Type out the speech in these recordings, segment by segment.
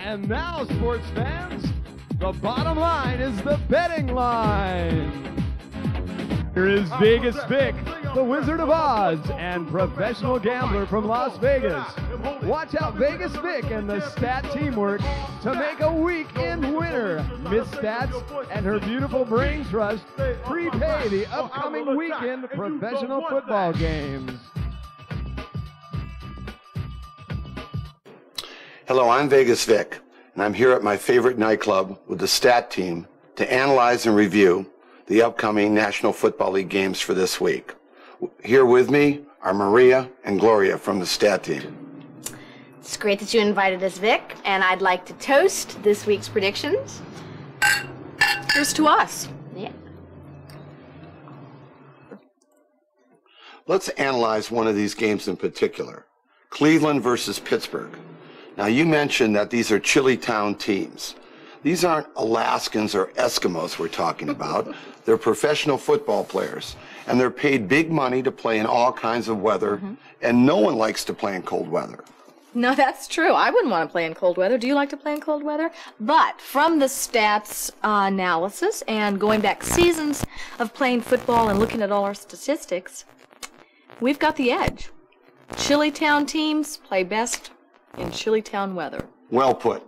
And now, sports fans, the bottom line is the betting line. Here is Vegas Vic, the Wizard of Oz and professional gambler from Las Vegas. Watch out Vegas Vic and the Stat teamwork to make a weekend winner. Miss Stats and her beautiful brain trust prepay the upcoming weekend professional football games. Hello, I'm Vegas Vic, and I'm here at my favorite nightclub with the Stat team to analyze and review the upcoming National Football League games for this week. Here with me are Maria and Gloria from the Stat team. It's great that you invited us, Vic, and I'd like to toast this week's predictions. Here's to us. Yeah. Let's analyze one of these games in particular, Cleveland versus Pittsburgh. Now, you mentioned that these are chilly town teams. These aren't Alaskans or Eskimos we're talking about. They're professional football players, and they're paid big money to play in all kinds of weather, and no one likes to play in cold weather. No, that's true. I wouldn't want to play in cold weather. Do you like to play in cold weather? But from the Stats analysis and going back seasons of playing football and looking at all our statistics, we've got the edge. Chilly town teams play best in chilly town weather. Well put.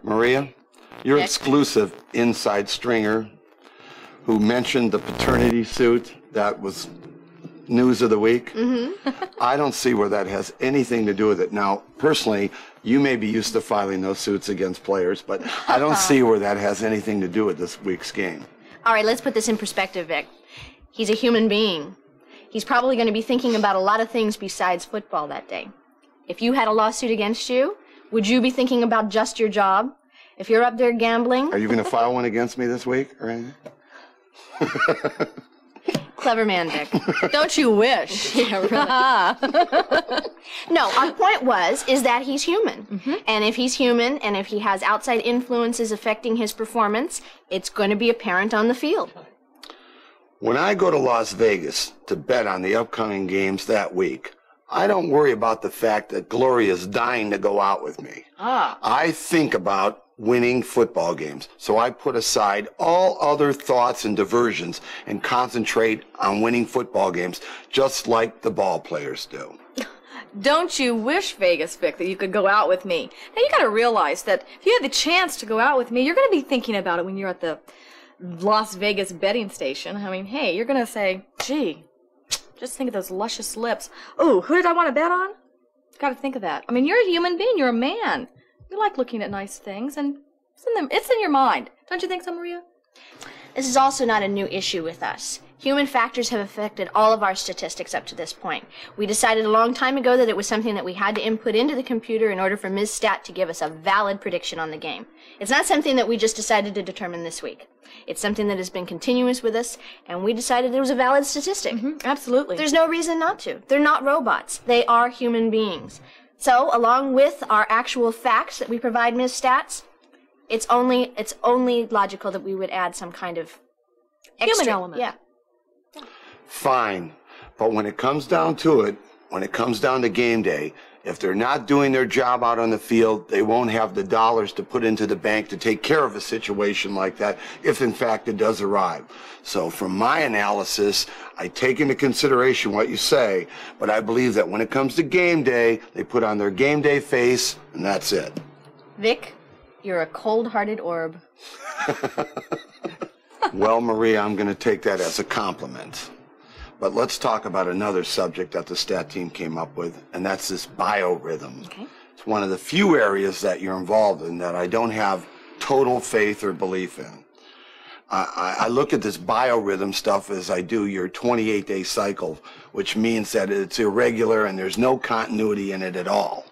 Maria, your Vic? exclusive inside stringer who mentioned the paternity suit that was news of the week. I don't see where that has anything to do with it. Now, personally, you may be used to filing those suits against players, but I don't see where that has anything to do with this week's game. All right, let's put this in perspective, Vic. He's a human being. He's probably going to be thinking about a lot of things besides football that day. If you had a lawsuit against you, would you be thinking about just your job? If you're up there gambling... Are you going to file one against me this week or anything? Clever man, Vic. Don't you wish? Yeah, really. No, our point is that he's human. And if he's human, and if he has outside influences affecting his performance, it's going to be apparent on the field. When I go to Las Vegas to bet on the upcoming games that week, I don't worry about the fact that Gloria is dying to go out with me. I think about winning football games. So I put aside all other thoughts and diversions and concentrate on winning football games, just like the ball players do. Don't you wish, Vegas Vic, that you could go out with me? Now, you got to realize that if you had the chance to go out with me, you're going to be thinking about it when you're at the Las Vegas betting station. I mean, hey, you're going to say, gee, just think of those luscious lips. Oh, who did I want to bet on? Got to think of that. I mean, you're a human being. You're a man. You like looking at nice things, and it's in your mind. Don't you think so, Maria? This is also not a new issue with us. Human factors have affected all of our statistics up to this point. We decided a long time ago that it was something that we had to input into the computer in order for Ms. Stat to give us a valid prediction on the game. It's not something that we just decided to determine this week. It's something that has been continuous with us, and we decided it was a valid statistic. Absolutely. There's no reason not to. They're not robots. They are human beings. So, along with our actual facts that we provide Ms. Stats, it's only logical that we would add some kind of extra human element. Yeah. Fine. But when it comes down to it, when it comes down to game day, if they're not doing their job out on the field, they won't have the dollars to put into the bank to take care of a situation like that, if in fact it does arrive. So from my analysis, I take into consideration what you say, but I believe that when it comes to game day, they put on their game day face, and that's it. Vic, you're a cold-hearted orb. Well, Maria, I'm going to take that as a compliment. But let's talk about another subject that the Stat team came up with, and that's this biorhythm. Okay. It's one of the few areas that you're involved in that I don't have total faith or belief in. I look at this biorhythm stuff as I do your 28-day cycle, which means that it's irregular and there's no continuity in it at all.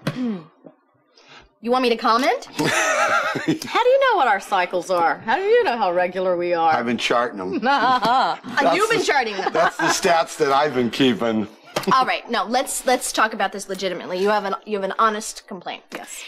You want me to comment? How do you know what our cycles are? How do you know how regular we are? I've been charting them. You've been charting them. That's the stats that I've been keeping. All right, no, let's talk about this legitimately. You have an honest complaint. Yes.